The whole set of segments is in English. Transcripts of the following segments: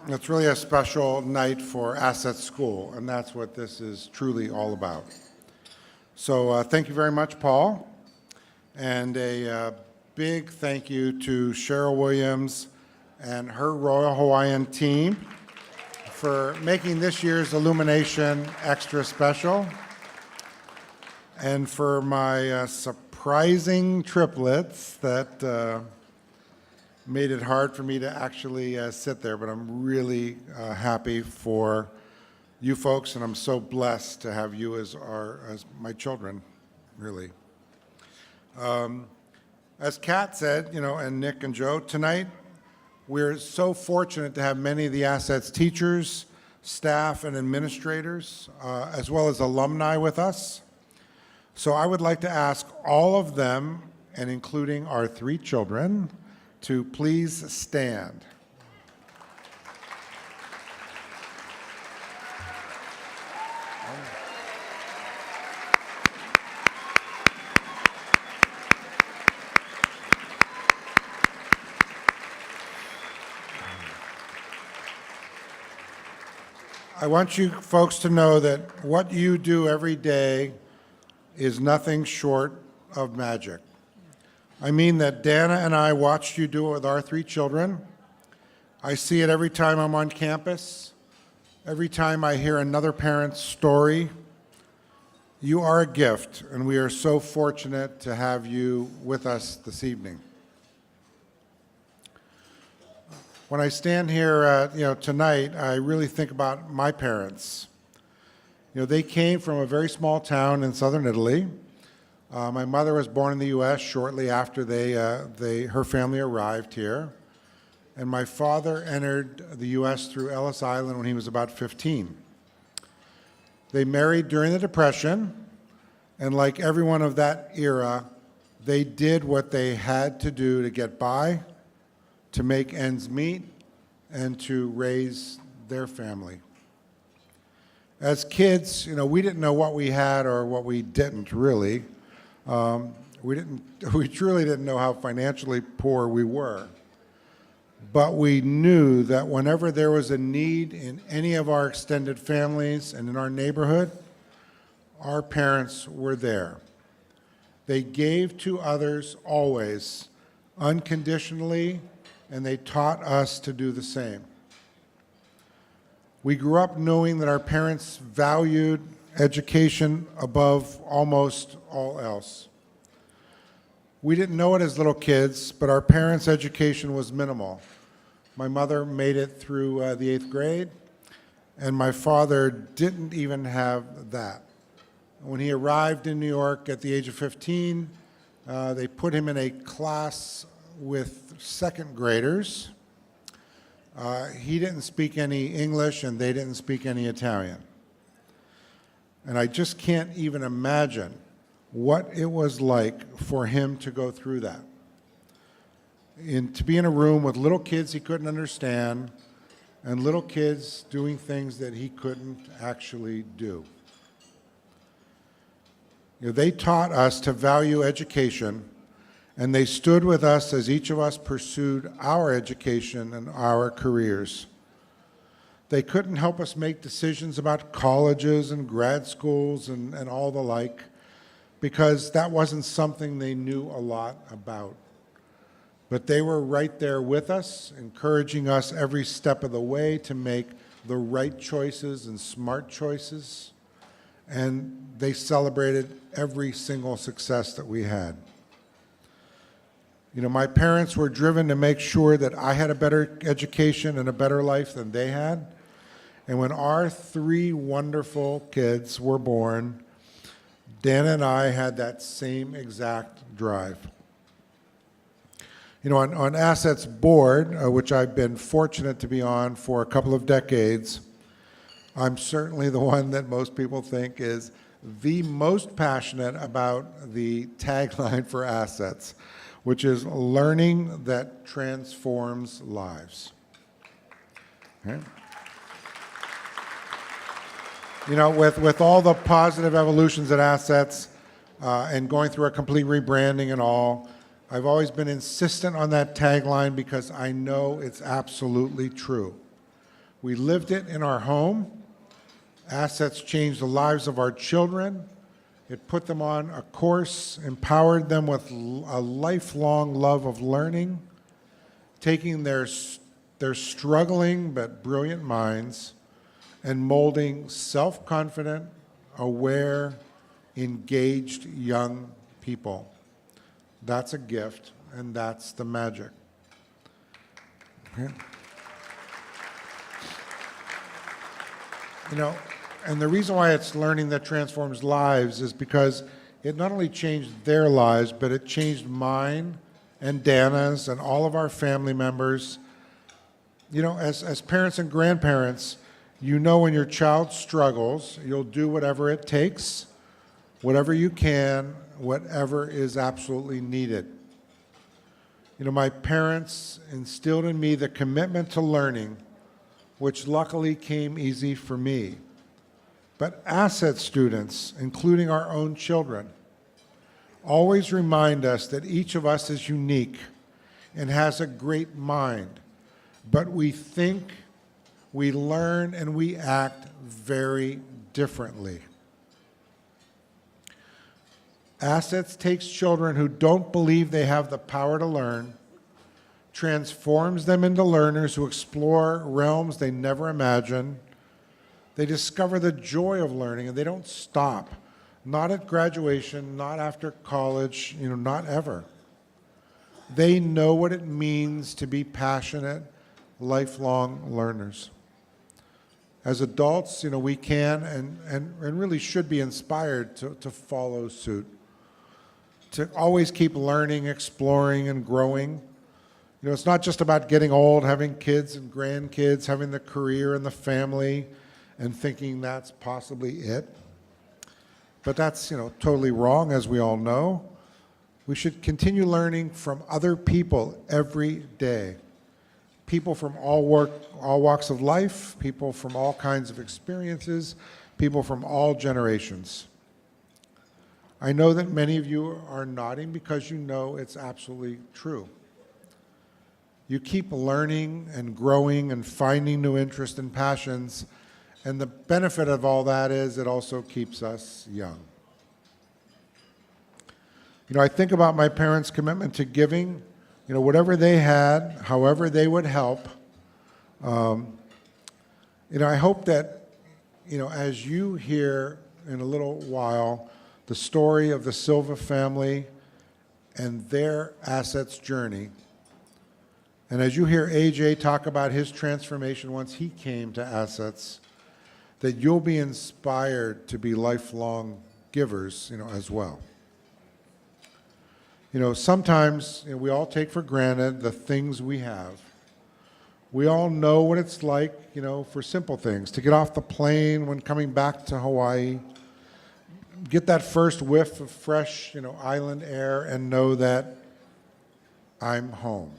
It's really a special night for Asset School, and that's what this is truly all about. So thank you very much, Paul. And a big thank you to Cheryl Williams and her Royal Hawaiian team for making this year's Illumination extra special. And for my surprising triplets that made it hard for me to actually sit there, but I'm really happy for you folks, and I'm so blessed to have you as my children, really. As Kat said, and Nick and Joe, tonight we're so fortunate to have many of the Assets teachers, staff, and administrators, as well as alumni with us. So I would like to ask all of them, and including our 3 children, to please stand. I want you folks to know that what you do every day is nothing short of magic. I mean that Dana and I watched you do it with our 3 children. I see it every time I'm on campus, every time I hear another parent's story. You are a gift, and we are so fortunate to have you with us this evening. When I stand here, tonight, I really think about my parents. They came from a very small town in southern Italy. My mother was born in the U.S. shortly after her family arrived here. And my father entered the U.S. through Ellis Island when he was about 15. They married during the Depression, and like everyone of that era, they did what they had to do to get by, to make ends meet, and to raise their family. As kids, we didn't know what we had or what we didn't really. We truly didn't know how financially poor we were. But we knew that whenever there was a need in any of our extended families and in our neighborhood, our parents were there. They gave to others always, unconditionally, and they taught us to do the same. We grew up knowing that our parents valued education above almost all else. We didn't know it as little kids, but our parents' education was minimal. My mother made it through the 8th grade, and my father didn't even have that. When he arrived in New York at the age of 15, they put him in a class with 2nd graders. He didn't speak any English, and they didn't speak any Italian. And I just can't even imagine what it was like for him to go through that. To be in a room with little kids he couldn't understand, and little kids doing things that he couldn't actually do. They taught us to value education, and they stood with us as each of us pursued our education and our careers. They couldn't help us make decisions about colleges and grad schools and all the like, because that wasn't something they knew a lot about. But they were right there with us, encouraging us every step of the way to make the right choices and smart choices, and they celebrated every single success that we had. My parents were driven to make sure that I had a better education and a better life than they had. And when our 3 wonderful kids were born, Dana and I had that same exact drive. On Assets Board, which I've been fortunate to be on for a couple of decades, I'm certainly the one that most people think is the most passionate about the tagline for Assets, which is learning that transforms lives. Okay. With all the positive evolutions at Assets and going through a complete rebranding and all, I've always been insistent on that tagline because I know it's absolutely true. We lived it in our home. Assets changed the lives of our children. It put them on a course, empowered them with a lifelong love of learning, taking their struggling but brilliant minds and molding self-confident, aware, engaged young people. That's a gift, and that's the magic. Okay. You know, and the reason why it's learning that transforms lives is because it not only changed their lives, but it changed mine and Dana's and all of our family members. You know, as parents and grandparents, you know when your child struggles, you'll do whatever it takes, whatever you can, whatever is absolutely needed. You know, my parents instilled in me the commitment to learning, which luckily came easy for me. But asset students, including our own children, always remind us that each of us is unique and has a great mind, but we think, we learn, and we act very differently. Assets takes children who don't believe they have the power to learn, transforms them into learners who explore realms they never imagined. They discover the joy of learning, and they don't stop. Not at graduation, not after college, you know, not ever. They know what it means to be passionate, lifelong learners. As adults, you know, we can and really should be inspired to follow suit, to always keep learning, exploring, and growing. You know, it's not just about getting old, having kids and grandkids, having the career and the family, and thinking that's possibly it. But that's, you know, totally wrong, as we all know. We should continue learning from other people every day. People from all walks of life, people from all kinds of experiences, people from all generations. I know that many of you are nodding because you know it's absolutely true. You keep learning and growing and finding new interests and passions, and the benefit of all that is it also keeps us young. You know, I think about my parents' commitment to giving, you know, whatever they had, however they would help. You know, I hope that, you know, as you hear in a little while the story of the Silva family and their assets journey, and as you hear AJ talk about his transformation once he came to assets, that you'll be inspired to be lifelong givers, you know, as well. You know, sometimes, you know, we all take for granted the things we have. We all know what it's like, you know, for simple things, to get off the plane when coming back to Hawaii, get that first whiff of fresh, you know, island air and know that I'm home.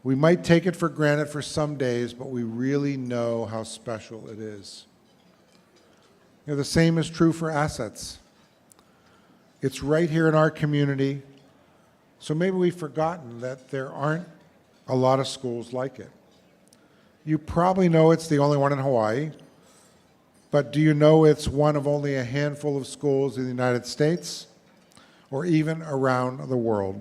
We might take it for granted for some days, but we really know how special it is. You know, the same is true for assets. It's right here in our community, so maybe we've forgotten that there aren't a lot of schools like it. You probably know it's the only one in Hawaii, but do you know it's one of only a handful of schools in the United States or even around the world?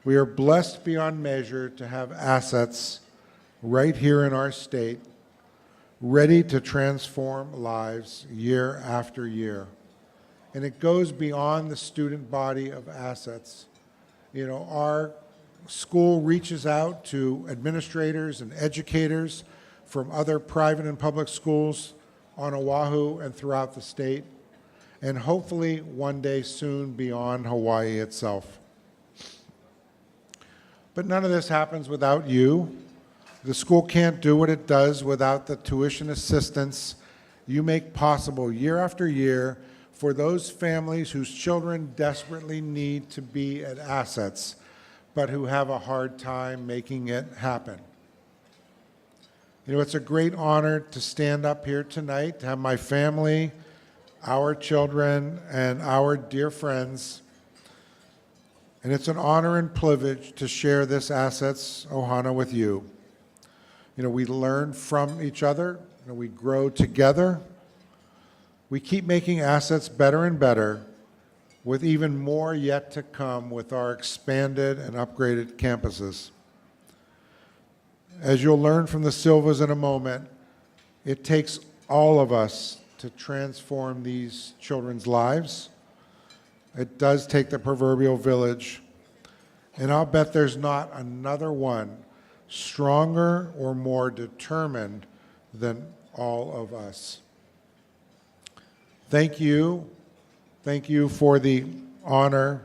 We are blessed beyond measure to have assets right here in our state, ready to transform lives year after year. And it goes beyond the student body of assets. You know, our school reaches out to administrators and educators from other private and public schools on Oahu and throughout the state, and hopefully one day soon beyond Hawaii itself. But none of this happens without you. The school can't do what it does without the tuition assistance you make possible year after year for those families whose children desperately need to be at assets, but who have a hard time making it happen. You know, it's a great honor to stand up here tonight, to have my family, our children, and our dear friends. And it's an honor and privilege to share this Assets Ohana with you. We learn from each other, we grow together. We keep making assets better and better, with even more yet to come with our expanded and upgraded campuses. As you'll learn from the Silvas in a moment, it takes all of us to transform these children's lives. It does take the proverbial village, and I'll bet there's not another one stronger or more determined than all of us. Thank you. Thank you for the honor,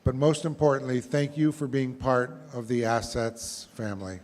but most importantly, thank you for being part of the Assets family.